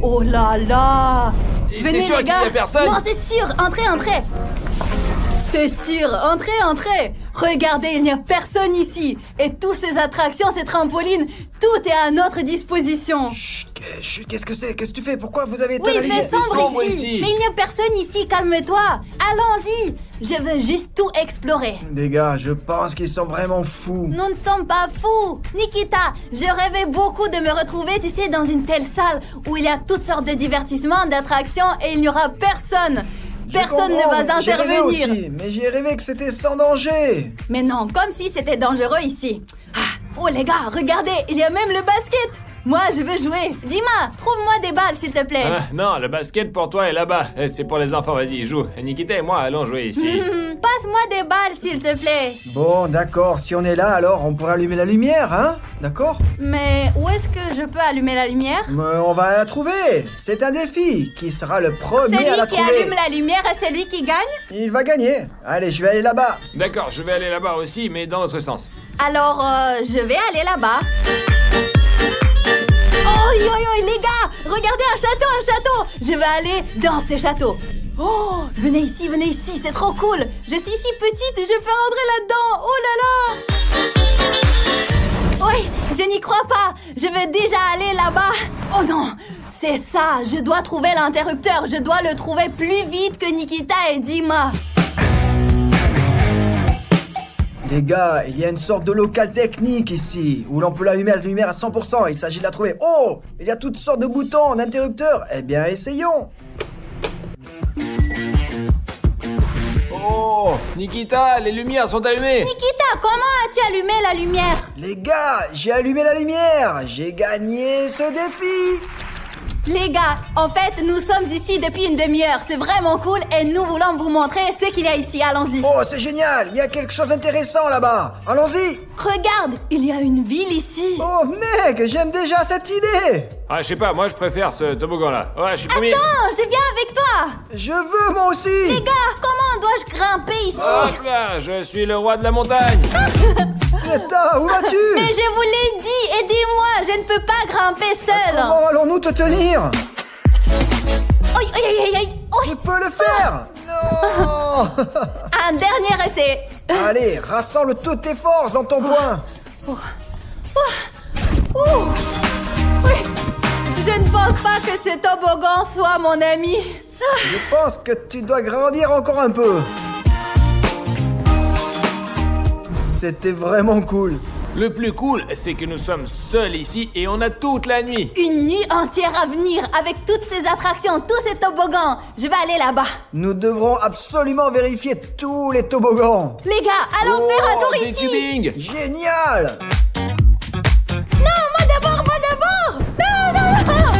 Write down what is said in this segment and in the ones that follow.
Oh là là! Venez C'est sûr les qu'il y gars! a personne? Non, c'est sûr! Entrez, entrez! C'est sûr! Entrez, entrez! Regardez, il n'y a personne ici! Et toutes ces attractions, ces trampolines, tout est à notre disposition! Chut, qu'est-ce que c'est? Qu'est-ce que tu fais? Pourquoi vous avez Oui, éteint la il lumière? fait sombre sombre ici. ici. Mais il n'y a personne ici, calme-toi! Allons-y! Je veux juste tout explorer! Les gars, je pense qu'ils sont vraiment fous. Nous ne sommes pas fous! Nikita, je rêvais beaucoup de me retrouver, tu sais, dans une telle salle où il y a toutes sortes de divertissements, d'attractions et il n'y aura personne! Personne ne va J'ai rêvé intervenir! aussi, mais j'ai rêvé que c'était sans danger. Mais non, comme si c'était dangereux ici! Ah, oh les gars, regardez, il y a même le basket! Moi, je veux jouer! Dima, trouve-moi des balles, s'il te plaît! Ah, non, le basket pour toi est là-bas. C'est pour les enfants, vas-y, joue. Nikita et moi allons jouer ici. Passe-moi des balles, s'il te plaît! Bon, d'accord, si on est là, alors on pourrait allumer la lumière, hein? D'accord? Mais où est-ce que je peux allumer la lumière? Mais on va la trouver. C'est un défi. Qui sera le premier à la Celui qui trouver? allume la lumière est celui qui gagne? Il va gagner. Allez, je vais aller là-bas. D'accord, je vais aller là-bas aussi, mais dans l'autre sens. Alors, je vais aller là-bas. Oh, les gars, regardez un château! Je vais aller dans ce château. Oh, venez ici, c'est trop cool. Je suis si petite et je peux rentrer là-dedans. Oh là là! Oui, je n'y crois pas. Je veux déjà aller là-bas. Oh non, c'est ça. Je dois trouver l'interrupteur. Je dois le trouver plus vite que Nikita et Dima. Les gars, il y a une sorte de local technique ici, où l'on peut allumer la lumière à 100%. Il s'agit de la trouver. Oh, il y a toutes sortes de boutons, d'interrupteurs. Eh bien, essayons. Oh, Nikita, les lumières sont allumées. Nikita, comment as-tu allumé la lumière? Les gars, j'ai allumé la lumière. J'ai gagné ce défi. Les gars, en fait, nous sommes ici depuis une demi-heure. C'est vraiment cool et nous voulons vous montrer ce qu'il y a ici. Allons-y. Oh, c'est génial. Il y a quelque chose d'intéressant là-bas. Allons-y. Regarde, il y a une ville ici. Oh, mec, j'aime déjà cette idée. Ah, je sais pas, moi je préfère ce toboggan-là. Ouais, je suis premier. Attends, je viens avec toi. Je veux, moi aussi. Les gars, comment dois-je grimper ici? Hop là, je suis le roi de la montagne. Sveta, où vas-tu? Mais je vous l'ai dit, aidez-moi, je ne peux pas grimper seule. Comment allons-nous te tenir? Aïe, aïe, aïe, aïe. Je peux le faire. Non. Un dernier essai. Allez, rassemble toutes tes forces dans ton poing. Ouh. Oui, je ne pense pas que ce toboggan soit mon ami. Je pense que tu dois grandir encore un peu. C'était vraiment cool. Le plus cool, c'est que nous sommes seuls ici et on a toute la nuit. Une nuit entière à venir avec toutes ces attractions, tous ces toboggans. Je vais aller là-bas. Nous devrons absolument vérifier tous les toboggans. Les gars, allons faire un tour des ici. tubing. Génial. Non, moi d'abord, moi d'abord. Non, non, non.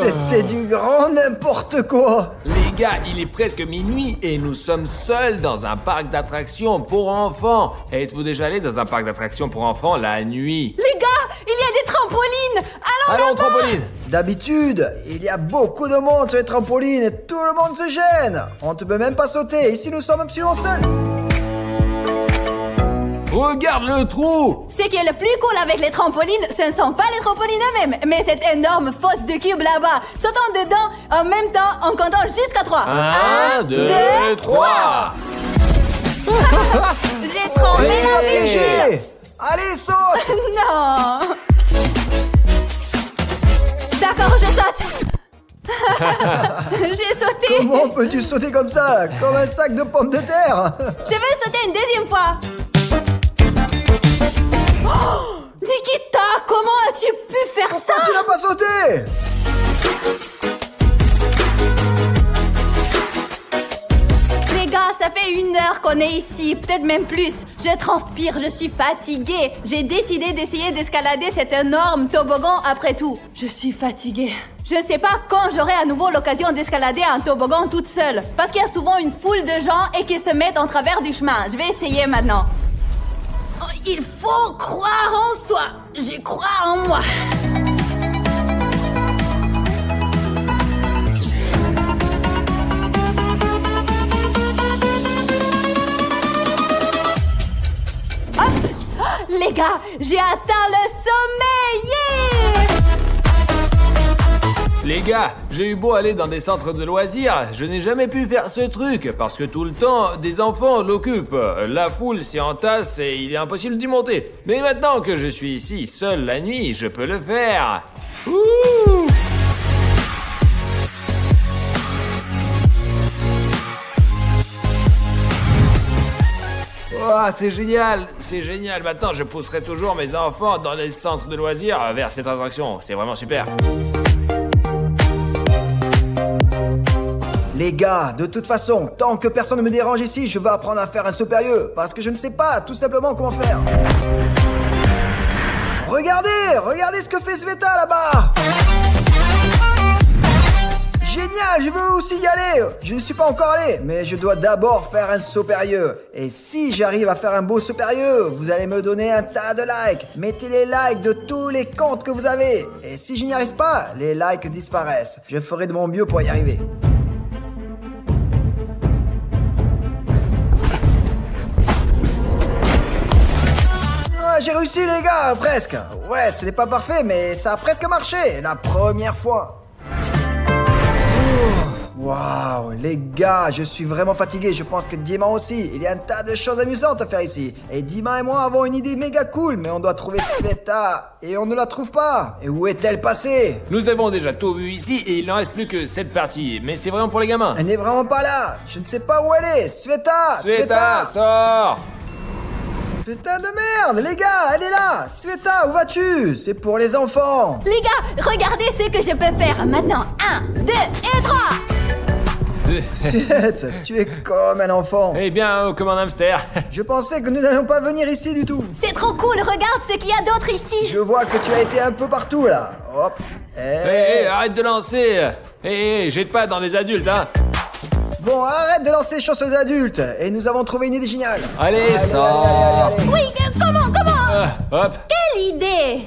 C'était du grand n'importe quoi. Les gars, il est presque minuit et nous sommes seuls dans un parc d'attractions pour enfants. Êtes-vous déjà allé dans un parc d'attractions pour enfants la nuit? Les gars, il y a des trampolines. Allons Allons, là-bas. trampoline. D'habitude, il y a beaucoup de monde sur les trampolines et tout le monde se gêne. On ne peut même pas sauter. Ici, nous sommes absolument seuls. Regarde le trou. Ce qui est le plus cool avec les trampolines, ce ne sont pas les trampolines eux-mêmes, mais cette énorme fosse de cubes là-bas. Sautons dedans en même temps en comptant jusqu'à 3. 1, 2, 3. J'ai trempé la vie. Léger. Allez, saute. Non. D'accord, je saute. J'ai sauté. Comment peux-tu sauter comme ça? Comme un sac de pommes de terre. Je vais sauter une deuxième fois. Oh, Nikita, comment as-tu pu faire ça? Tu n'as pas sauté. Les gars, ça fait 1 heure qu'on est ici, peut-être même plus. Je transpire, je suis fatiguée. J'ai décidé d'essayer d'escalader cet énorme toboggan après tout. Je suis fatiguée. Je sais pas quand j'aurai à nouveau l'occasion d'escalader un toboggan toute seule. Parce qu'il y a souvent une foule de gens et qu'ils se mettent en travers du chemin. Je vais essayer maintenant. Oh, il faut croire en soi. Je crois en moi. gars, j'ai atteint le sommet. Yeah! Les gars, j'ai eu beau aller dans des centres de loisirs, je n'ai jamais pu faire ce truc parce que tout le temps, des enfants l'occupent. La foule s'y entasse et il est impossible d'y monter. Mais maintenant que je suis ici seul la nuit, je peux le faire. Ouh! Oh, c'est génial, c'est génial. Maintenant, je pousserai toujours mes enfants dans les centres de loisirs vers cette attraction. C'est vraiment super. Les gars, de toute façon, tant que personne ne me dérange ici, je vais apprendre à faire un saut périlleux, parce que je ne sais pas tout simplement comment faire. Regardez ce que fait Sveta là-bas. Génial, je veux aussi y aller. Je ne suis pas encore allé, mais je dois d'abord faire un saut périlleux. Et si j'arrive à faire un beau saut périlleux, vous allez me donner un tas de likes. Mettez les likes de tous les comptes que vous avez. Et si je n'y arrive pas, les likes disparaissent. Je ferai de mon mieux pour y arriver. J'ai réussi les gars, presque. Ouais, ce n'est pas parfait, mais ça a presque marché, la première fois. Waouh, les gars, je suis vraiment fatigué, je pense que Dima aussi. Il y a un tas de choses amusantes à faire ici. Et Dima et moi avons une idée méga cool, mais on doit trouver Sveta. Et on ne la trouve pas. Et où est-elle passée? Nous avons déjà tout vu ici et il n'en reste plus que cette partie. Mais c'est vraiment pour les gamins. Elle n'est vraiment pas là. Je ne sais pas où elle est. Sveta, Sveta, sors! Putain de merde, les gars, elle est là. Sveta, où vas-tu? C'est pour les enfants. Les gars, regardez ce que je peux faire maintenant. 1, 2 et 3. Sveta, tu es comme un enfant. Eh bien, comme un hamster. Je pensais que nous n'allions pas venir ici du tout. C'est trop cool, regarde ce qu'il y a d'autre ici. Je vois que tu as été un peu partout là. Hop. Hé, arrête de lancer. Hé, jette pas dans les adultes, hein. Bon, arrête de lancer les choses aux adultes. Et nous avons trouvé une idée géniale. Allez, sors. Oui, comment Hop. Quelle idée!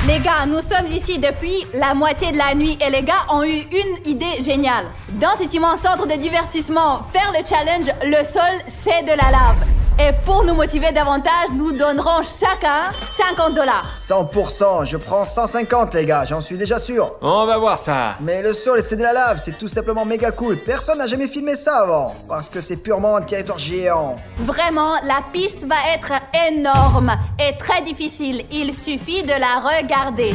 Les gars, nous sommes ici depuis la moitié de la nuit et les gars ont eu une idée géniale. Dans cet immense centre de divertissement, faire le challenge « Le sol, c'est de la lave ». Et pour nous motiver davantage, nous donnerons chacun $50. 100%, je prends 150 les gars, j'en suis déjà sûr. On va voir ça. Mais le sol c'est de la lave, c'est tout simplement méga cool. Personne n'a jamais filmé ça avant, parce que c'est purement un territoire géant. Vraiment, la piste va être énorme et très difficile. Il suffit de la regarder.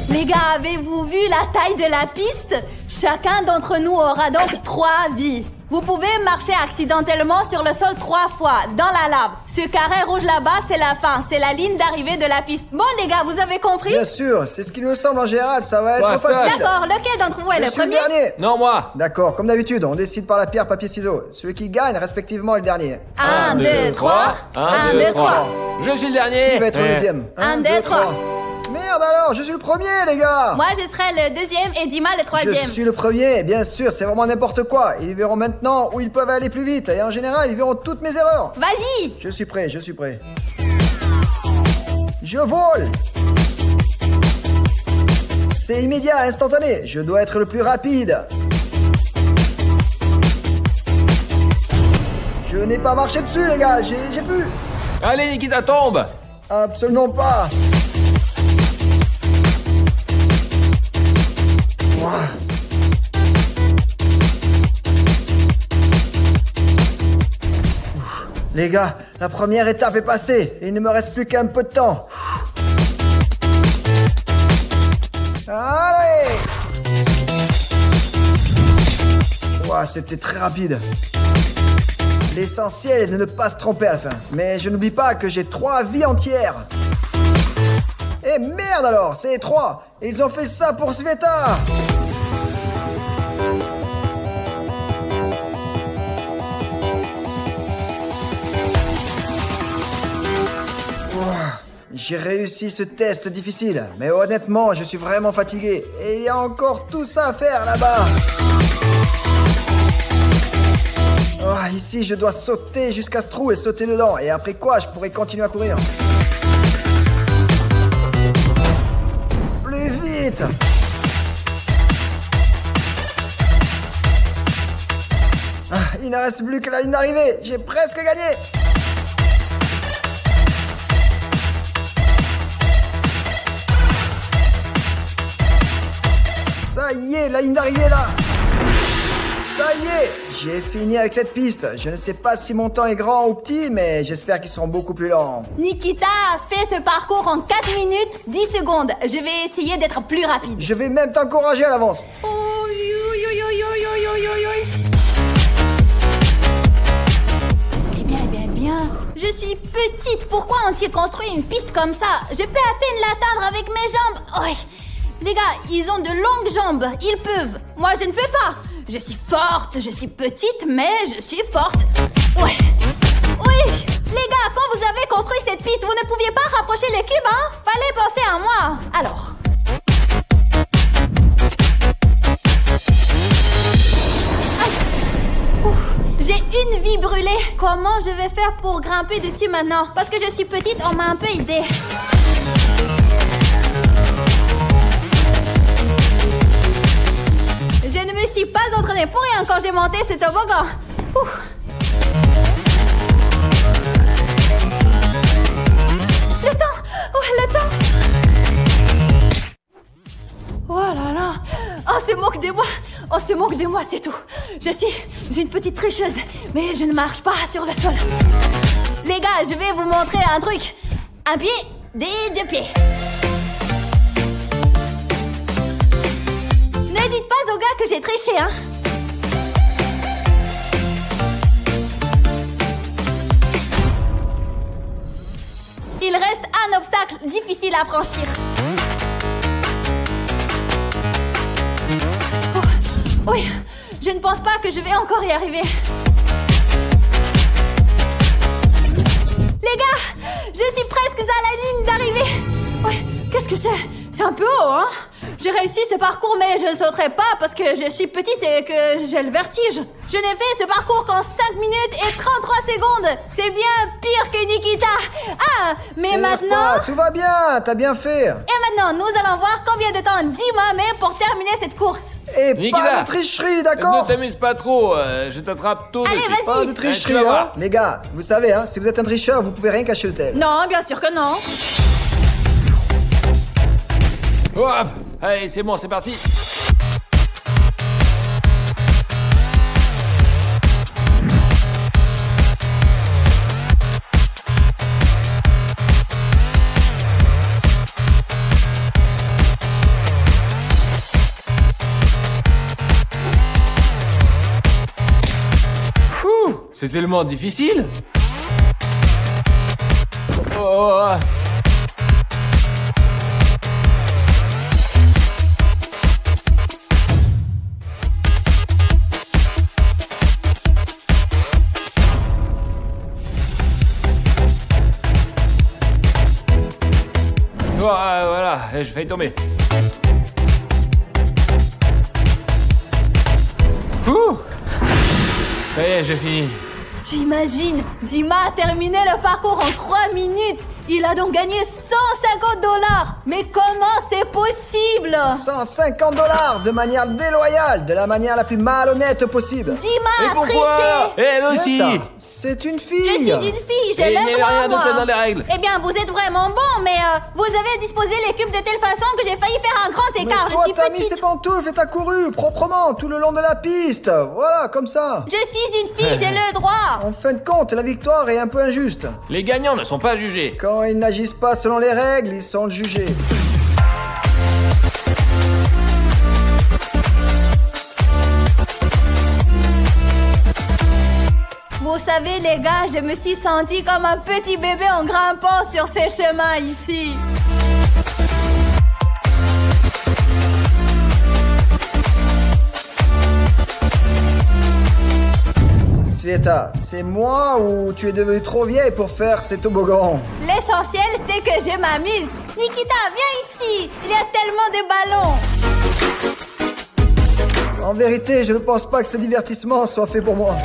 Les gars, avez-vous vu la taille de la piste? Chacun d'entre nous aura donc 3 vies. Vous pouvez marcher accidentellement sur le sol 3 fois, dans la lave. Ce carré rouge là-bas, c'est la fin, c'est la ligne d'arrivée de la piste. Bon les gars, vous avez compris? Bien sûr, c'est ce qu'il me semble en général, ça va être facile. D'accord, lequel d'entre vous est le premier? Dernier. Non, moi. D'accord, comme d'habitude, on décide par la pierre, papier, ciseaux. Celui qui gagne, respectivement, est le dernier. 1, 2, 3. 1, 2, 3. Je suis le dernier. Qui va être le deuxième? 1, 2, 3. Merde alors, je suis le premier les gars. Moi je serai le deuxième et Dima le troisième. Je suis le premier, bien sûr, c'est vraiment n'importe quoi. Ils verront maintenant où ils peuvent aller plus vite. Et en général, ils verront toutes mes erreurs. Vas-y. Je suis prêt, je suis prêt. Je vole. C'est immédiat, instantané. Je dois être le plus rapide. Je n'ai pas marché dessus les gars, j'ai pu. Allez, Nikita, tombe. Absolument pas. Les gars, la première étape est passée et il ne me reste plus qu'un peu de temps. Allez! Ouah, c'était très rapide. L'essentiel est de ne pas se tromper à la fin. Mais je n'oublie pas que j'ai 3 vies entières. Eh merde alors, c'est 3. Et ils ont fait ça pour Sveta. J'ai réussi ce test difficile, mais honnêtement, je suis vraiment fatigué. Et il y a encore tout ça à faire là-bas. Oh, ici, je dois sauter jusqu'à ce trou et sauter dedans. Et après quoi, je pourrai continuer à courir. Plus vite! Ah, il ne reste plus que la ligne d'arrivée. J'ai presque gagné. Ça y est, la ligne d'arrivée est là. Ça y est, j'ai fini avec cette piste. Je ne sais pas si mon temps est grand ou petit, mais j'espère qu'ils seront beaucoup plus lents. Nikita a fait ce parcours en 4 minutes, 10 secondes. Je vais essayer d'être plus rapide. Je vais même t'encourager à l'avance. Bien. Je suis petite, pourquoi ont-ils construit une piste comme ça? Je peux à peine l'atteindre avec mes jambes. Oui. Les gars, ils ont de longues jambes, ils peuvent. Moi, je ne peux pas. Je suis forte, je suis petite, mais je suis forte. Ouais. Oui. Les gars, quand vous avez construit cette piste, vous ne pouviez pas rapprocher les cubes, hein? Fallait penser à moi. Alors. J'ai une vie brûlée. Comment je vais faire pour grimper dessus maintenant? Parce que je suis petite, on m'a un peu aidée. Je ne me suis pas entraînée pour rien quand j'ai monté ce toboggan. Ouf. Le temps. Oh, le temps. Oh là là. Oh, se moque de moi. Oh, se moque de moi, c'est tout. Je suis une petite tricheuse, mais je ne marche pas sur le sol. Les gars, je vais vous montrer un truc. Un pied, des deux pieds. Ne dites pas aux gars que j'ai triché, hein. Il reste un obstacle difficile à franchir. Oui, je ne pense pas que je vais encore y arriver. Les gars, je suis presque à la ligne d'arrivée. Ouais, qu'est-ce que c'est? C'est un peu haut, hein? J'ai réussi ce parcours, mais je ne sauterai pas parce que je suis petite et que j'ai le vertige. Je n'ai fait ce parcours qu'en 5 minutes et 33 secondes. C'est bien pire que Nikita. Ah, mais maintenant... Tout va bien, t'as bien fait. Et maintenant, nous allons voir combien de temps Dima met pour terminer cette course. Et Nikita, pas de tricherie, d'accord? Ne t'amuse pas trop, je t'attrape tôt. Allez, vas-y. Pas de tricherie, tu vas hein? voir. Les gars, vous savez, hein, si vous êtes un tricheur, vous pouvez rien cacher de tel. Non, bien sûr que non. Hop. Allez, c'est bon, c'est parti. C'est tellement difficile. Oh. Voilà, je failli tomber. Ouh. Ça y est, j'ai fini. Tu imagines, Dima a terminé le parcours en 3 minutes. Il a donc gagné 150 $. Mais comment c'est possible? 150 $, de manière déloyale, de la manière la plus malhonnête possible. Dima a triché. Et elle aussi. C'est une Je fille. suis une fille, j'ai Et il le n'y a droit, rien moi. d'autre dans les règles. Eh bien, vous êtes vraiment bon, mais vous avez disposé les cubes de telle façon que j'ai failli faire un grand Mais écart. toi, Je suis t'as mis petite. ses pantoufles et t'as couru proprement tout le long de la piste. Voilà, comme ça. Je suis une fille, j'ai le droit. En fin de compte, la victoire est un peu injuste. Les gagnants ne sont pas jugés. Quand ils n'agissent pas selon les règles, ils sont jugés. Vous savez, les gars, je me suis sentie comme un petit bébé en grimpant sur ces chemins ici. Sveta, c'est moi ou tu es devenue trop vieille pour faire ces toboggans? L'essentiel, c'est que je m'amuse. Nikita, viens ici. Il y a tellement de ballons. En vérité, je ne pense pas que ce divertissement soit fait pour moi.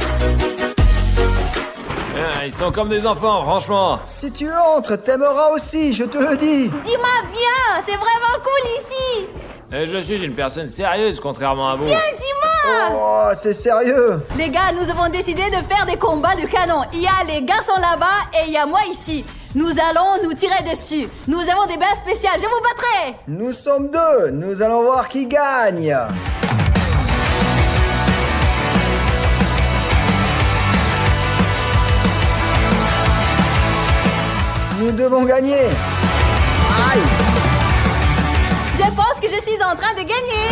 Ils sont comme des enfants, franchement. Si tu entres, t'aimeras aussi, je te le dis. Dima, viens, c'est vraiment cool ici. Je suis une personne sérieuse, contrairement à vous. Viens, Dima. Oh, c'est sérieux. Les gars, nous avons décidé de faire des combats de canon. Il y a les garçons là-bas et il y a moi ici. Nous allons nous tirer dessus. Nous avons des bases spéciales, je vous battrai. Nous sommes deux, nous allons voir qui gagne. Nous devons gagner. Aïe. Je pense que je suis en train de gagner.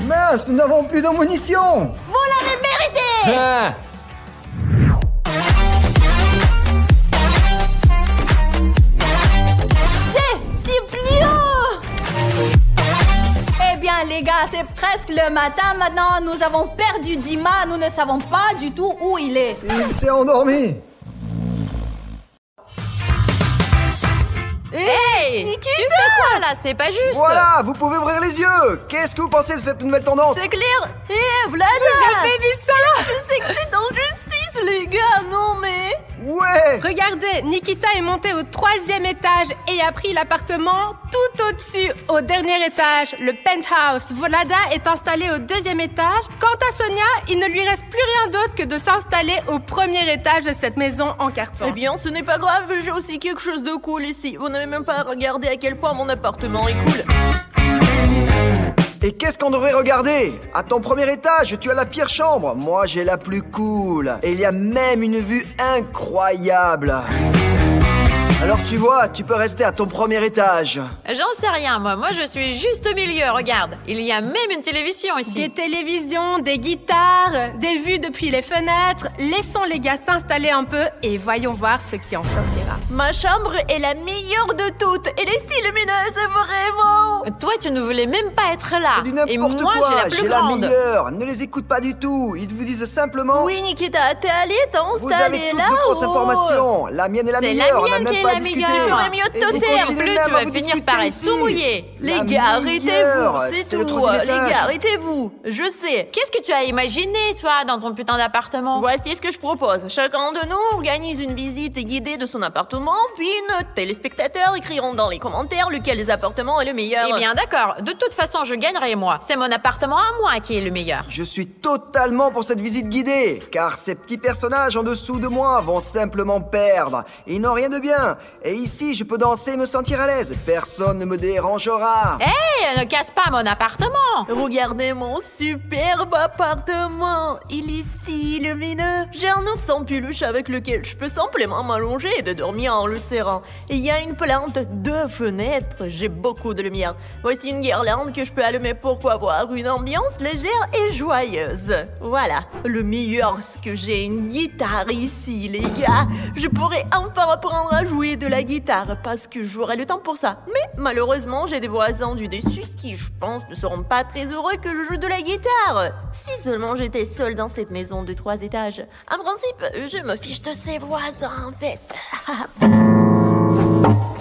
Mince, nous n'avons plus de munitions. Vous l'avez mérité. Ah. C'est plus haut. Eh bien les gars, c'est presque le matin maintenant. Nous avons perdu Dima. Nous ne savons pas du tout où il est. Il s'est endormi. Hey, Nikita! tu fais quoi là? C'est pas juste. Voilà, vous pouvez ouvrir les yeux. Qu'est-ce que vous pensez de cette nouvelle tendance? C'est clair. Eh, Vlada. Vous avez vu ça? Je sais que c'est en justice, les gars. Non mais... Ouais. Regardez, Nikita est monté au 3e étage et a pris l'appartement tout au-dessus, au dernier étage, le penthouse. Vlada est installée au 2e étage. Quant à Sonia, il ne lui reste plus rien d'autre que de s'installer au 1er étage de cette maison en carton. Eh bien, ce n'est pas grave, j'ai aussi quelque chose de cool ici. Vous n'avez même pas regardé à quel point mon appartement est cool. Et qu'est-ce qu'on devrait regarder? À ton premier étage, tu as la pire chambre. Moi, j'ai la plus cool. Et il y a même une vue incroyable. Alors tu vois, tu peux rester à ton premier étage. J'en sais rien, moi je suis juste au milieu, regarde. Il y a même une télévision ici. Des télévisions, des guitares, des vues depuis les fenêtres. Laissons les gars s'installer un peu et voyons voir ce qui en sortira. Ma chambre est la meilleure de toutes. Elle est si lumineuse, vraiment. Toi, tu ne voulais même pas être là. C'est du Et n'importe moi, quoi, j'ai la plus j'ai la grande. meilleure. Ne les écoute pas du tout. Ils vous disent simplement... Oui, Nikita, t'es allé Vous avez t'installer toutes là de fausses informations. La mienne est la C'est la meilleure. On n'a mienne même qui est pas la discuté. meilleure. J'aurais mieux Et te vous taire. continuez En plus, même tu à vas vous finir disputer par être ici. tout mouillé. Les La gars, arrêtez-vous, meilleure, c'est le tout. troisième Les étage. gars, arrêtez-vous. Je sais. Qu'est-ce que tu as imaginé, toi, dans ton putain d'appartement? Voici ce que je propose. Chacun de nous organise une visite guidée de son appartement, puis nos téléspectateurs écriront dans les commentaires lequel des appartements est le meilleur. Eh bien, d'accord. De toute façon, je gagnerai, moi. C'est mon appartement à moi qui est le meilleur. Je suis totalement pour cette visite guidée, car ces petits personnages en dessous de moi vont simplement perdre. Ils n'ont rien de bien. Et ici, je peux danser et me sentir à l'aise. Personne ne me dérangera. Hé, ne casse pas mon appartement. Regardez mon superbe appartement. Il est si lumineux. J'ai un ours en peluche avec lequel je peux simplement m'allonger et de dormir en le serrant. Et il y a une plante, 2 fenêtres. J'ai beaucoup de lumière. Voici une guirlande que je peux allumer pour avoir une ambiance légère et joyeuse. Voilà, le meilleur, c'est que j'ai une guitare ici, les gars. Je pourrais enfin apprendre à jouer de la guitare parce que j'aurai le temps pour ça. Mais malheureusement, j'ai des voisins du dessus qui, je pense, ne seront pas très heureux que je joue de la guitare. Si seulement j'étais seule dans cette maison de 3 étages. En principe, je me fiche de ces voisins, en fait.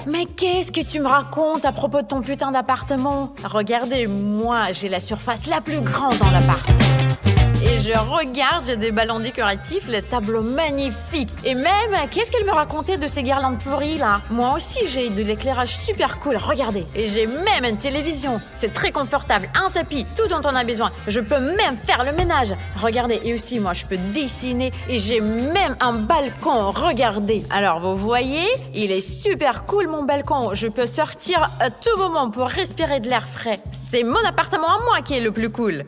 Mais qu'est-ce que tu me racontes à propos de ton putain d'appartement? Regardez, moi, j'ai la surface la plus grande dans l'appart. Et je regarde, j'ai des ballons décoratifs, le tableau magnifique. Et même, qu'est-ce qu'elle me racontait de ces guirlandes pourries là? Moi aussi, j'ai de l'éclairage super cool, regardez. Et j'ai même une télévision. C'est très confortable, un tapis, tout dont on a besoin. Je peux même faire le ménage. Regardez, et aussi, moi, je peux dessiner. Et j'ai même un balcon, regardez. Alors, vous voyez, il est super cool mon balcon. Je peux sortir à tout moment pour respirer de l'air frais. C'est mon appartement à moi qui est le plus cool.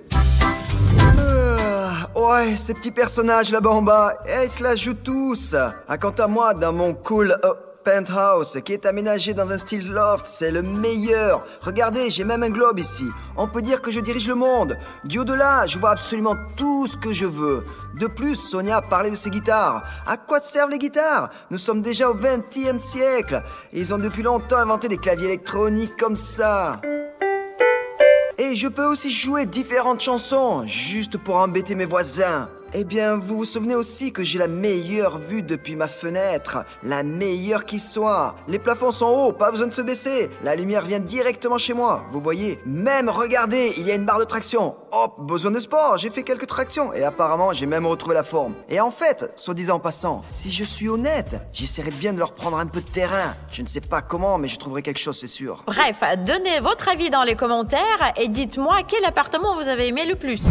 Ouais, ces petits personnages là-bas en bas, ils se la jouent tous. Ah, quant à moi, dans mon cool penthouse qui est aménagé dans un style loft, c'est le meilleur. Regardez, j'ai même un globe ici. On peut dire que je dirige le monde. Du haut de là, je vois absolument tout ce que je veux. De plus, Sonia parlait de ses guitares. À quoi servent les guitares? Nous sommes déjà au XXe siècle. Ils ont depuis longtemps inventé des claviers électroniques comme ça. Et je peux aussi jouer différentes chansons, juste pour embêter mes voisins. Eh bien, vous vous souvenez aussi que j'ai la meilleure vue depuis ma fenêtre. La meilleure qui soit. Les plafonds sont hauts, pas besoin de se baisser. La lumière vient directement chez moi, vous voyez. Même, regardez, il y a une barre de traction. hop, besoin de sport, j'ai fait quelques tractions et apparemment j'ai même retrouvé la forme. Et en fait, soit disant en passant, si je suis honnête, j'essaierai bien de leur prendre un peu de terrain. Je ne sais pas comment, mais je trouverai quelque chose, c'est sûr. Bref, donnez votre avis dans les commentaires et dites-moi quel appartement vous avez aimé le plus.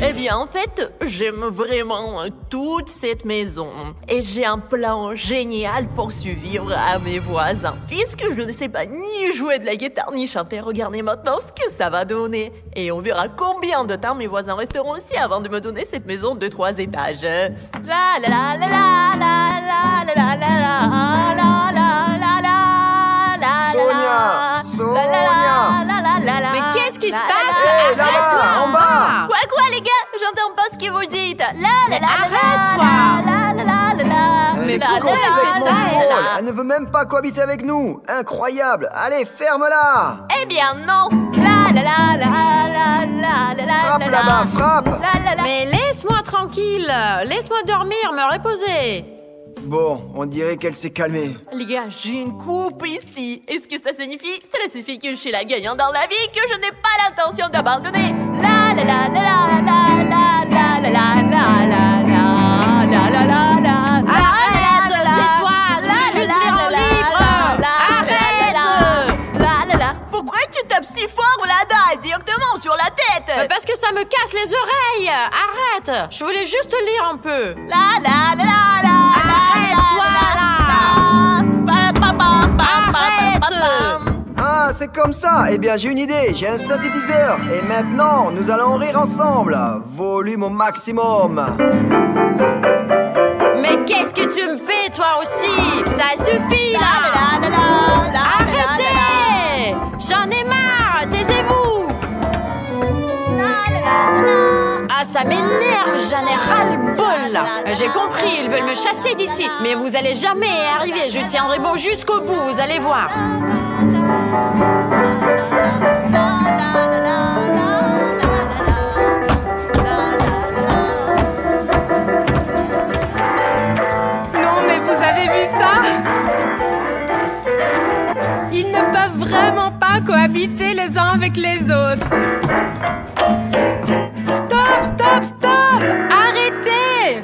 Eh bien, en fait, j'aime vraiment toute cette maison. Et j'ai un plan génial pour survivre à mes voisins. Puisque je ne sais pas ni jouer de la guitare ni chanter, regardez maintenant ce que ça va donner. Et on verra combien de temps mes voisins resteront ici avant de me donner cette maison de 3 étages. La la la la la la la la la la la la la la. Sonia, Sonia. Mais qu'est-ce qui se passe? Hé, là-bas, en bas. Quoi, les gars? J'entends pas ce que vous dites. Arrête-toi. Mais pourquoi elle fait ça, elle? Elle ne veut même pas cohabiter avec nous. Incroyable. Allez, ferme-la. Eh bien non. La la la la la la la. Frappe là-bas, frappe. Mais laisse-moi tranquille. Laisse-moi dormir, me reposer. Bon, on dirait qu'elle s'est calmée. Les gars, j'ai une coupe ici. Et ce que ça signifie? Cela signifie que je suis la gagnante dans la vie, que je n'ai pas l'intention d'abandonner. La la la la la la la la la la la la la la la. Arrête, tais-toi, je veux juste lire un livre. Arrête. Pourquoi tu tapes si fort là-bas, directement sur la tête? Parce que ça me casse les oreilles. Arrête. Je voulais juste lire un peu. La la la la la. Arrête-toi là. Ah, c'est comme ça. Eh bien, j'ai une idée. J'ai un synthétiseur. Et maintenant, nous allons rire ensemble. Volume au maximum. Mais qu'est-ce que tu me fais, toi aussi? Ça suffit, là. Arrêtez. J'en ai marre. Taisez-vous. Ah, ça m'énerve. J'en ai ras-le-bol, là. J'ai compris, ils veulent me chasser d'ici. Mais vous allez jamais y arriver. Je tiendrai bon jusqu'au bout, vous allez voir. Non, mais vous avez vu ça? Ils ne peuvent vraiment pas cohabiter les uns avec les autres. Stop! Arrêtez!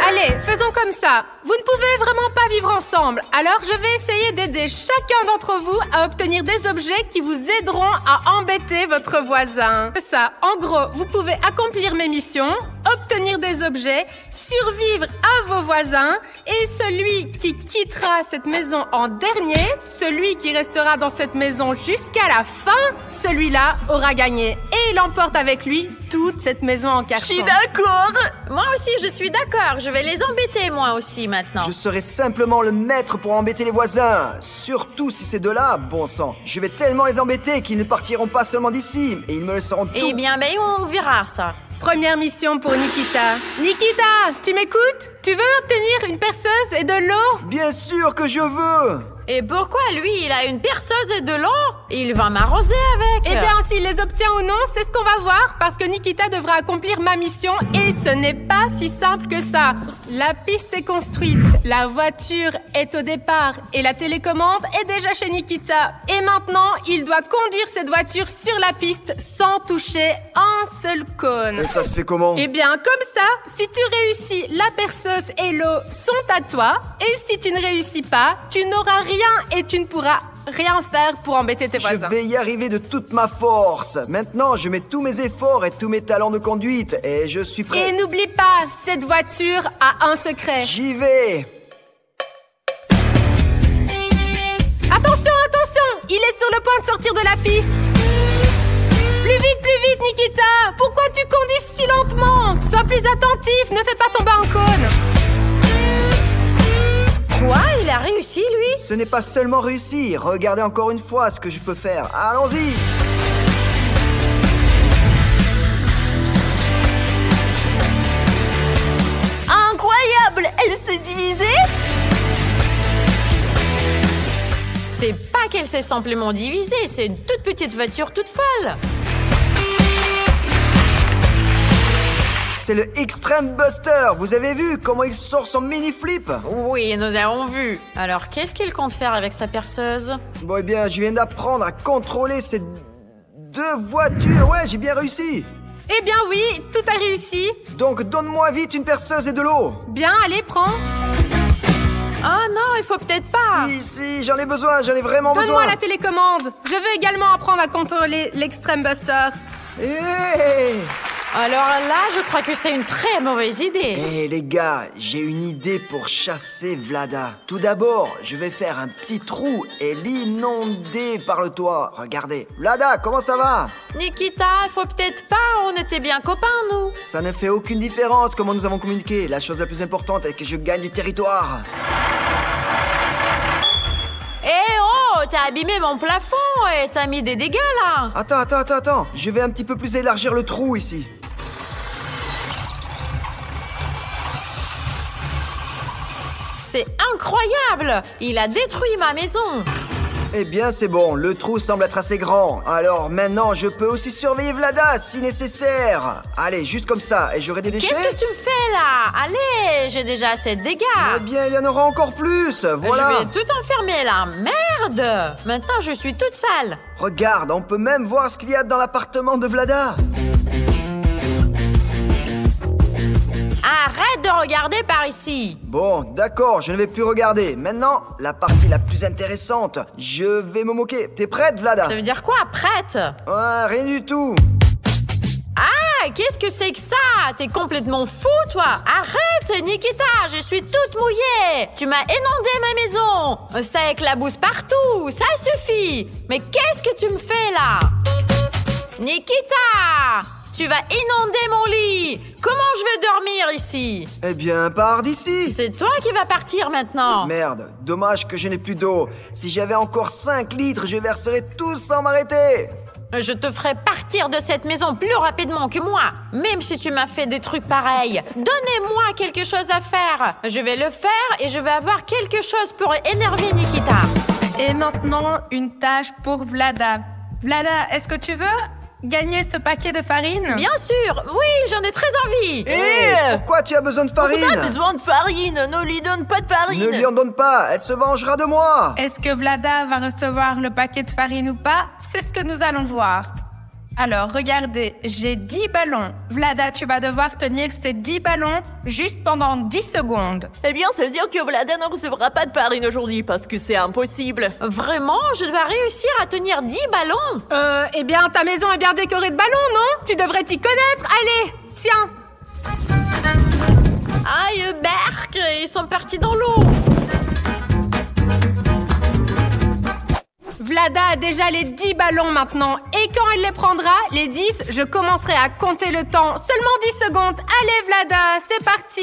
Allez, faisons comme ça. Vous ne pouvez vraiment pas vivre ensemble. Alors, je vais essayer d'aider chacun d'entre vous à obtenir des objets qui vous aideront à embêter votre voisin. Ça, en gros, vous pouvez accomplir mes missions, obtenir des objets, survivre à vos voisins, et celui qui quittera cette maison en dernier, celui qui restera dans cette maison jusqu'à la fin, celui-là aura gagné. Et il emporte avec lui toute cette maison en carton. Je suis d'accord. Moi aussi, je suis d'accord. Je vais les embêter, moi aussi, maintenant. Je serai simplement le maître pour embêter les voisins. Surtout si ces deux-là, bon sang. Je vais tellement les embêter qu'ils ne partiront pas seulement d'ici. Et ils me laisseront tout. Eh bien, on verra ça. Première mission pour Nikita. Nikita, tu m'écoutes? Tu veux obtenir une perceuse et de l'eau? Bien sûr que je veux. Et pourquoi lui, il a une perceuse et de l'eau? Il va m'arroser avec. Eh bien, s'il les obtient ou non, c'est ce qu'on va voir, parce que Nikita devra accomplir ma mission, et ce n'est pas si simple que ça. La piste est construite, la voiture est au départ, et la télécommande est déjà chez Nikita. Et maintenant, il doit conduire cette voiture sur la piste sans toucher un seul cône. Et ça se fait comment? Eh bien, comme ça, si tu réussis, la perceuse et l'eau sont à toi, et si tu ne réussis pas, tu n'auras rien et tu ne pourras rien faire pour embêter tes voisins. Je vais y arriver de toute ma force. Maintenant, je mets tous mes efforts et tous mes talents de conduite et je suis prêt. Et n'oublie pas, cette voiture a un secret. J'y vais. Attention, il est sur le point de sortir de la piste. Plus vite, Nikita. Pourquoi tu conduis si lentement? Sois plus attentif, ne fais pas tomber un cône. Quoi? Il a réussi, lui? Ce n'est pas seulement réussi. Regardez encore une fois ce que je peux faire. Allons-y. Incroyable! Elle s'est divisée? C'est pas qu'elle s'est simplement divisée, c'est une toute petite voiture toute folle. C'est le Extreme Buster. Vous avez vu comment il sort son mini-flip? Oui, nous avons vu. Alors, qu'est-ce qu'il compte faire avec sa perceuse? Bon, eh bien, je viens d'apprendre à contrôler cette 2 voitures. Ouais, j'ai bien réussi. Eh bien oui, tout a réussi. Donc, donne-moi vite une perceuse et de l'eau. Bien, allez, prends. Oh non, il faut peut-être pas. Si, j'en ai besoin, j'en ai vraiment besoin. Donne-moi la télécommande. Je veux également apprendre à contrôler l'Extreme Buster. Hey Alors là, je crois que c'est une très mauvaise idée. Hey les gars, j'ai une idée pour chasser Vlada. Tout d'abord, je vais faire un petit trou et l'inonder par le toit. Regardez. Vlada, comment ça va? Nikita, il faut peut-être pas, on était bien copains, nous. Ça ne fait aucune différence comment nous avons communiqué. La chose la plus importante est que je gagne du territoire. Eh oh, t'as abîmé mon plafond et t'as mis des dégâts, là. Attends. Je vais un petit peu plus élargir le trou ici. C'est incroyable. Il a détruit ma maison. Eh bien, c'est bon, le trou semble être assez grand. Alors maintenant, je peux aussi surveiller Vlada si nécessaire. Allez, juste comme ça, et j'aurai des déchets. Qu'est-ce que tu me fais, là? Allez, j'ai déjà assez de dégâts. Eh bien, il y en aura encore plus, voilà. Je vais tout enfermer, là. Merde. Maintenant, je suis toute sale. Regarde, on peut même voir ce qu'il y a dans l'appartement de Vlada. Arrête de regarder par ici. Bon, d'accord, je ne vais plus regarder. Maintenant, la partie la plus intéressante. Je vais me moquer. T'es prête, Vlada? Ça veut dire quoi, prête? Ouais, rien du tout. Ah, qu'est-ce que c'est que ça? T'es complètement fou, toi. Arrête, Nikita, je suis toute mouillée. Tu m'as inondé ma maison. Ça éclabousse partout, ça suffit. Mais qu'est-ce que tu me fais, là? Nikita, tu vas inonder mon lit. Comment je vais dormir ici? Eh bien, pars d'ici. C'est toi qui vas partir maintenant. Merde, dommage que je n'ai plus d'eau. Si j'avais encore 5 litres, je verserais tout sans m'arrêter. Je te ferai partir de cette maison plus rapidement que moi. Même si tu m'as fait des trucs pareils. Donnez-moi quelque chose à faire. Je vais le faire et je vais avoir quelque chose pour énerver Nikita. Et maintenant, une tâche pour Vlada. Vlada, est-ce que tu veux gagner ce paquet de farine? Bien sûr, oui, j'en ai très envie. Pourquoi tu as besoin de farine? On a besoin de farine, ne lui donne pas de farine. Ne lui en donne pas, elle se vengera de moi. Est-ce que Vlada va recevoir le paquet de farine ou pas? C'est ce que nous allons voir. Alors, regardez, j'ai 10 ballons. Vlada, tu vas devoir tenir ces 10 ballons juste pendant 10 secondes. Eh bien, ça veut dire que Vlada ne recevra pas de farine aujourd'hui parce que c'est impossible. Vraiment, je dois réussir à tenir 10 ballons. Eh bien, ta maison est bien décorée de ballons, non? Tu devrais t'y connaître. Allez, tiens. Aïe, Berk, ils sont partis dans l'eau. Vlada a déjà les 10 ballons maintenant. Et quand elle les prendra, les 10, je commencerai à compter le temps. Seulement 10 secondes. Allez, Vlada, c'est parti.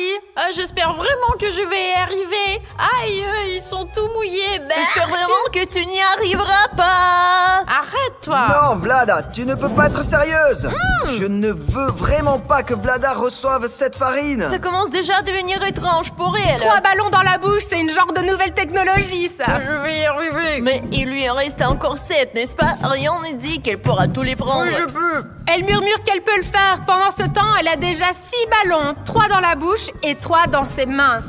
J'espère vraiment que je vais y arriver. Aïe, ils sont tout mouillés, Berk. J'espère vraiment que tu n'y arriveras pas. Arrête-toi. Non, Vlada, tu ne peux pas être sérieuse. Je ne veux vraiment pas que Vlada reçoive cette farine. Ça commence déjà à devenir étrange pour elle. 3 ballons dans la bouche, c'est une genre de nouvelle technologie, ça. Je vais y arriver. Mais il lui en reste encore 7, n'est-ce pas? Rien ne dit qu'elle pourra tous les prendre. Oui, je peux. Elle murmure qu'elle peut le faire. Pendant ce temps, elle a déjà 6 ballons. 3 dans la bouche et 3 dans ses mains.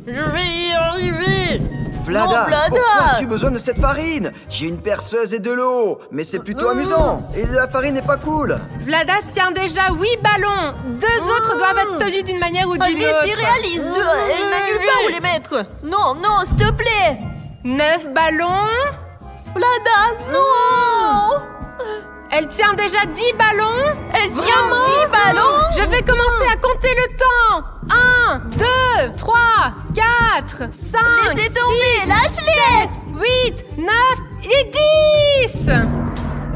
Je vais y arriver. Vlada, Non, Vlada. pourquoi as-tu besoin de cette farine? J'ai une perceuse et de l'eau, mais c'est plutôt amusant. Et la farine n'est pas cool. Vlada tient déjà 8 ballons. 2 autres doivent être tenus d'une manière ou d'une Allez, autre. c'est réaliste. Elle n'a nulle part où les mettre. Non, s'il te plaît. 9 ballons. Vlada, non. Elle tient déjà 10 ballons. Elle tient 10 ballons. Je vais commencer à compter le temps. 1, 2, 3, 4, 5, Laissez tomber, lâche-les. 8, 9 et 10.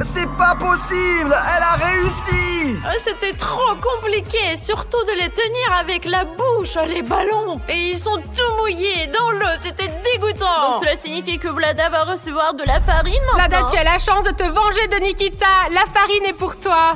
C'est pas possible. Elle a réussi. C'était trop compliqué, surtout de les tenir avec la bouche, les ballons. Et ils sont tout mouillés dans l'eau, c'était dégoûtant. Donc cela signifie que Vlada va recevoir de la farine maintenant. Vlada, tu as la chance de te venger de Nikita. La farine est pour toi.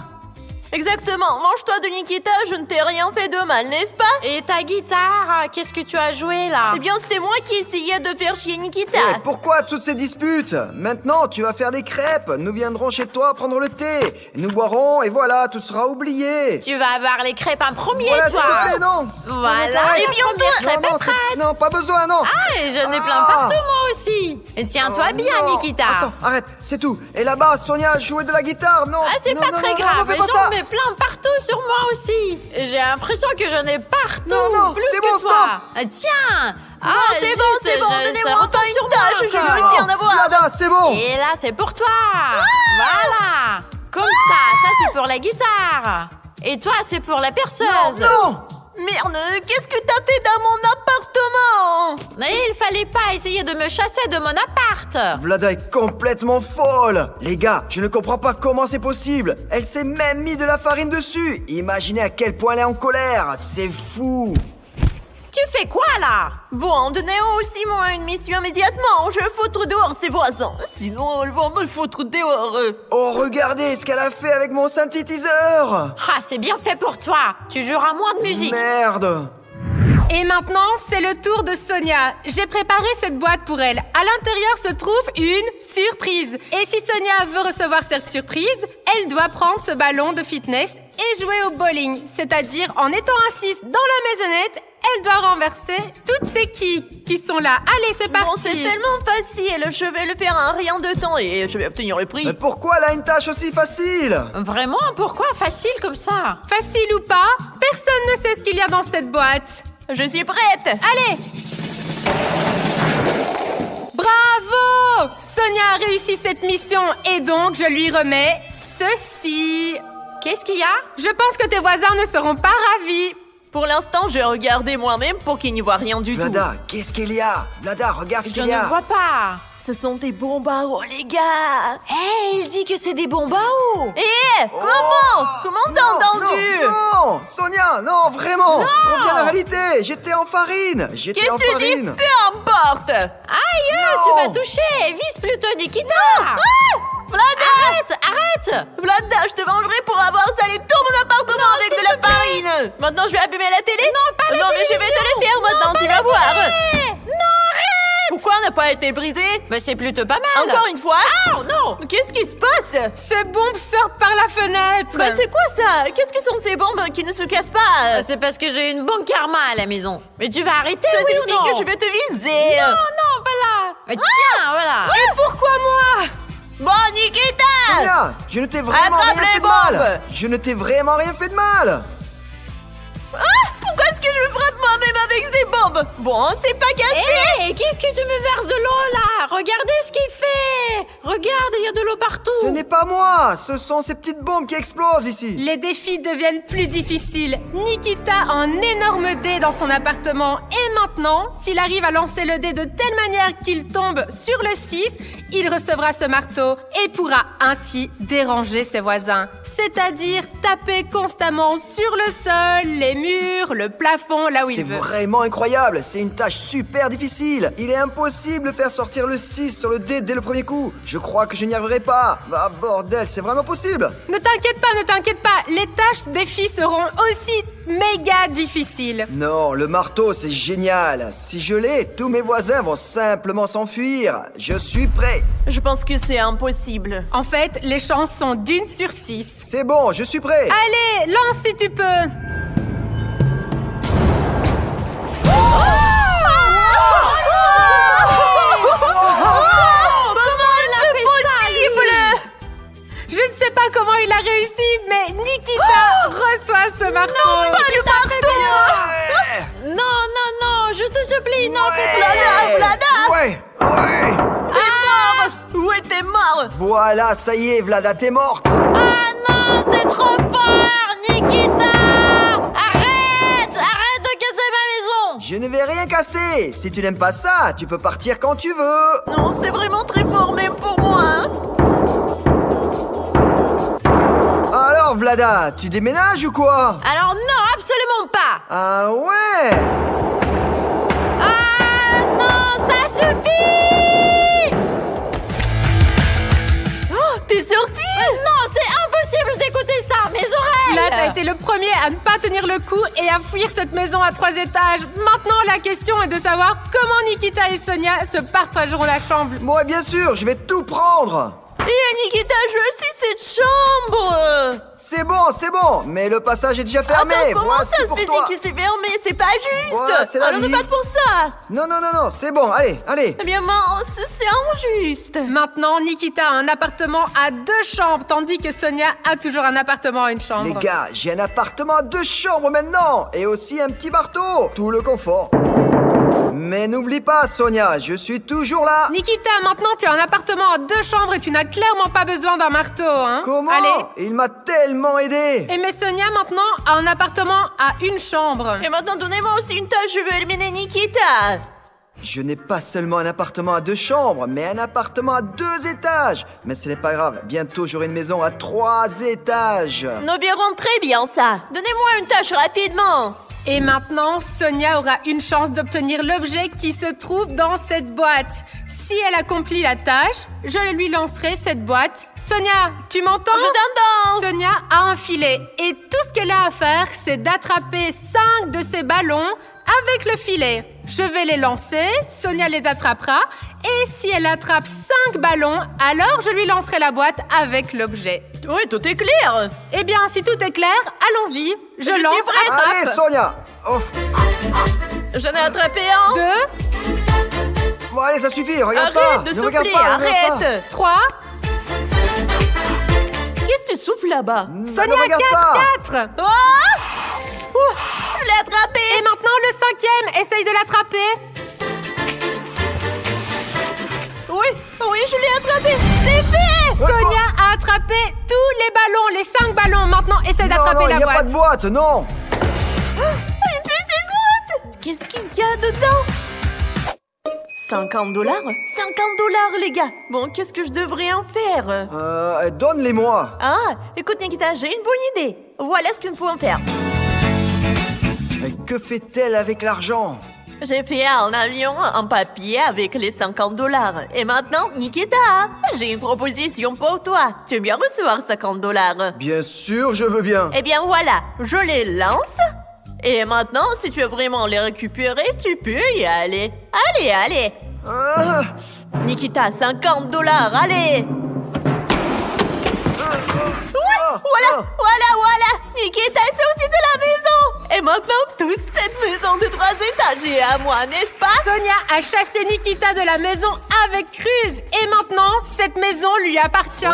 Exactement, mange-toi de Nikita, je ne t'ai rien fait de mal, n'est-ce pas? Et ta guitare, qu'est-ce que tu as joué là? Eh bien, c'était moi qui essayais de faire chier Nikita. Et pourquoi toutes ces disputes? Maintenant, tu vas faire des crêpes. Nous viendrons chez toi prendre le thé. Nous boirons et voilà, tout sera oublié. Tu vas avoir les crêpes en premier, Voilà, s'il toi. te plaît, non. Voilà, Arrête. la première crêpe est prête. Non, pas besoin, non. Ah, et j'en ai plein partout, moi aussi. Tiens-toi bien, non. Nikita. Attends, arrête, c'est tout. Et là-bas, Sonia jouait de la guitare, non. Ah, c'est non, pas non, très non, grave, non, fais pas j'en ça. mets plein partout sur moi aussi. J'ai l'impression que j'en ai partout, Non, plus c'est que bon, toi. stop. Tiens. C'est zut, bon, ça donnez-moi retombe encore sur une moi tâche, je encore. veux aussi en avoir. Vlada, c'est bon. Et là, c'est pour toi. Voilà. Comme ça c'est pour la guitare. Et toi, c'est pour la perceuse. Non. Merde, qu'est-ce que t'as fait dans mon appartement? Et il fallait pas essayer de me chasser de mon appart. Vlada est complètement folle. Les gars, je ne comprends pas comment c'est possible. Elle s'est même mis de la farine dessus. Imaginez à quel point elle est en colère. C'est fou. Tu fais quoi là? Bon, donnez-moi aussi moi une mission immédiatement. Je vais foutre dehors ses voisins. Sinon, elles vont me foutre dehors. Oh, regardez ce qu'elle a fait avec mon synthétiseur. Ah, c'est bien fait pour toi. Tu joueras moins de musique. Merde. Et maintenant, c'est le tour de Sonia. J'ai préparé cette boîte pour elle. À l'intérieur se trouve une surprise. Et si Sonia veut recevoir cette surprise, elle doit prendre ce ballon de fitness et jouer au bowling. C'est-à-dire, en étant assise dans la maisonnette, elle doit renverser toutes ces quilles qui sont là. Allez, c'est parti. Bon, c'est tellement facile. Je vais le faire en rien de temps et je vais obtenir le prix. Mais pourquoi elle a une tâche aussi facile? Vraiment? Pourquoi facile comme ça? Facile ou pas, personne ne sait ce qu'il y a dans cette boîte. Je suis prête. Allez! Bravo! Sonia a réussi cette mission et donc je lui remets ceci. Qu'est-ce qu'il y a? Je pense que tes voisins ne seront pas ravis. Pour l'instant, je vais regarder moi-même pour qu'ils n'y voient rien du tout. Vlada, qu'est-ce qu'il y a? Vlada, regarde ce Je qu'il y ne a. vois pas. Ce sont des bombes à eau, les gars. Hé, il dit que c'est des bombes à eau. Comment t'as entendu? Non, Sonia, non, vraiment. Reviens à la réalité. J'étais en farine. Qu'est-ce que tu dis? Peu importe. Aïe, Non. tu vas toucher. Vise plutôt Nikita. Vlada! Arrête. Vlada, je te vengerai pour avoir salé tout mon appartement avec de la farine. Maintenant, je vais abîmer la télé? Non, pas la Non, mais je vais te le faire maintenant, tu vas voir. Non, arrête. Pourquoi n'a pas été brisé? Mais c'est plutôt pas mal. Encore une fois? Oh non. Qu'est-ce qui se passe? Ces bombes sortent par la fenêtre. Bah, c'est quoi ça? Qu'est-ce que sont ces bombes qui ne se cassent pas? C'est parce que j'ai une bonne karma à la maison. Mais tu vas arrêter, Ça oui ou signifie non? que je vais te viser. Non, voilà. Mais tiens, voilà. Et pourquoi moi? Bon, Nikita! Sonia, je ne t'ai vraiment Attrape rien les fait de mal. bombes. Je ne t'ai vraiment rien fait de mal. Pourquoi est-ce que je me frappe moi-même avec ces bombes? Bon, c'est pas cassé. Hé, qu'est-ce que tu me verses de l'eau là? Regardez ce qu'il fait. Regarde, il y a de l'eau partout. Ce n'est pas moi. Ce sont ces petites bombes qui explosent ici. Les défis deviennent plus difficiles. Nikita a un énorme dé dans son appartement. Et maintenant, s'il arrive à lancer le dé de telle manière qu'il tombe sur le 6, il recevra ce marteau et pourra ainsi déranger ses voisins. C'est-à-dire taper constamment sur le sol, les murs, le plafond, là où C'est il veut. vraiment incroyable. C'est une tâche super difficile. Il est impossible de faire sortir le 6 sur le dé dès le premier coup. Je crois que je n'y arriverai pas. Bah bordel, c'est vraiment possible. Ne t'inquiète pas. Les tâches défis seront aussi méga difficiles. Non, le marteau, c'est génial. Si je l'ai, tous mes voisins vont simplement s'enfuir. Je suis prêt. Je pense que c'est impossible. En fait, les chances sont d'1 sur 6. C'est bon, je suis prêt. Allez, lance si tu peux. Je ne sais pas comment il a réussi, mais Nikita reçoit ce marteau. Pas le marteau! Ouais. Non, je te supplie, non, Ouais. Vlada! Ouais. Où était mort? Voilà, ça y est, Vlada, t'es morte. Ah non, c'est trop fort, Nikita. Arrête de casser ma maison. Je ne vais rien casser. Si tu n'aimes pas ça, tu peux partir quand tu veux. Non, c'est vraiment très fort, même pour moi. Hein? Alors, Vlada, tu déménages ou quoi? Alors non, absolument pas. Ah ouais. Ah non, ça suffit. Oh, t'es sorti? Non, c'est impossible d'écouter ça, mes oreilles. Là, t'as été le premier à ne pas tenir le coup et à fuir cette maison à 3 étages. Maintenant, la question est de savoir comment Nikita et Sonia se partageront la chambre. Moi, bien sûr, je vais tout prendre. Et Nikita, je veux aussi cette chambre. C'est bon, mais le passage est déjà fermé. Attends, comment Voici ça se pour fait toi. que c'est fermé? C'est pas juste. Voilà, c'est la Alors ne vie. pas pour ça. Non, c'est bon, allez. Eh bien, mince, c'est injuste. Maintenant, Nikita a un appartement à 2 chambres, tandis que Sonia a toujours un appartement à 1 chambre. Les gars, j'ai un appartement à 2 chambres maintenant. Et aussi un petit marteau. Tout le confort. Mais n'oublie pas, Sonia, je suis toujours là. Nikita, maintenant tu as un appartement à 2 chambres et tu n'as clairement pas besoin d'un marteau, hein? Comment? Allez. Il m'a tellement aidé. Et mais Sonia, maintenant, a un appartement à 1 chambre. Et maintenant, donnez-moi aussi une tâche, je veux éliminer Nikita. Je n'ai pas seulement un appartement à 2 chambres, mais un appartement à 2 étages. Mais ce n'est pas grave, bientôt j'aurai une maison à 3 étages. Nous verrons très bien ça. Donnez-moi une tâche rapidement. Et maintenant, Sonia aura une chance d'obtenir l'objet qui se trouve dans cette boîte. Si elle accomplit la tâche, je lui lancerai cette boîte. Sonia, tu m'entends? Je t'entends. Sonia a un filet et tout ce qu'elle a à faire, c'est d'attraper 5 de ces ballons avec le filet. Je vais les lancer, Sonia les attrapera et si elle attrape 5 ballons, alors je lui lancerai la boîte avec l'objet. Oui, tout est clair. Eh bien, si tout est clair, allons-y. Je suis lance, prête. attrape. Allez, Sonia. Oh. J'en ai attrapé un. 2, Bon, allez, ça suffit, regarde Arrête pas. de Ne regarde souffler, pas, regarde pas. arrête. 3, Qu'est-ce que tu souffles là-bas? Sonia, Ne regarde pas. 4. Oh Ouh, je l'ai attrapé. Et maintenant le 5e, essaye de l'attraper. Oui, je l'ai attrapé. C'est fait. Sonia a attrapé tous les ballons, les 5 ballons. Maintenant, essaye Non, d'attraper la il n'y a pas boîte. de boîte, non. Une petite boîte. Qu'est-ce qu'il y a dedans? 50 $? 50 $, les gars. Bon, qu'est-ce que je devrais en faire? Donne-les-moi. Ah, écoute Nikita, j'ai une bonne idée. Voilà ce que nous pouvons faire. Mais que fait-elle avec l'argent? J'ai fait un avion en papier avec les 50 $. Et maintenant, Nikita, j'ai une proposition pour toi. Tu veux bien recevoir 50 $? Bien sûr, je veux bien. Eh bien voilà, je les lance. Et maintenant, si tu veux vraiment les récupérer, tu peux y aller. Allez. Ah, Nikita, 50 $, allez. Voilà. Nikita est sorti de la maison. Et maintenant, toute cette maison de 3 étages est à moi, n'est-ce pas? Sonia a chassé Nikita de la maison avec ruse. Et maintenant, cette maison lui appartient.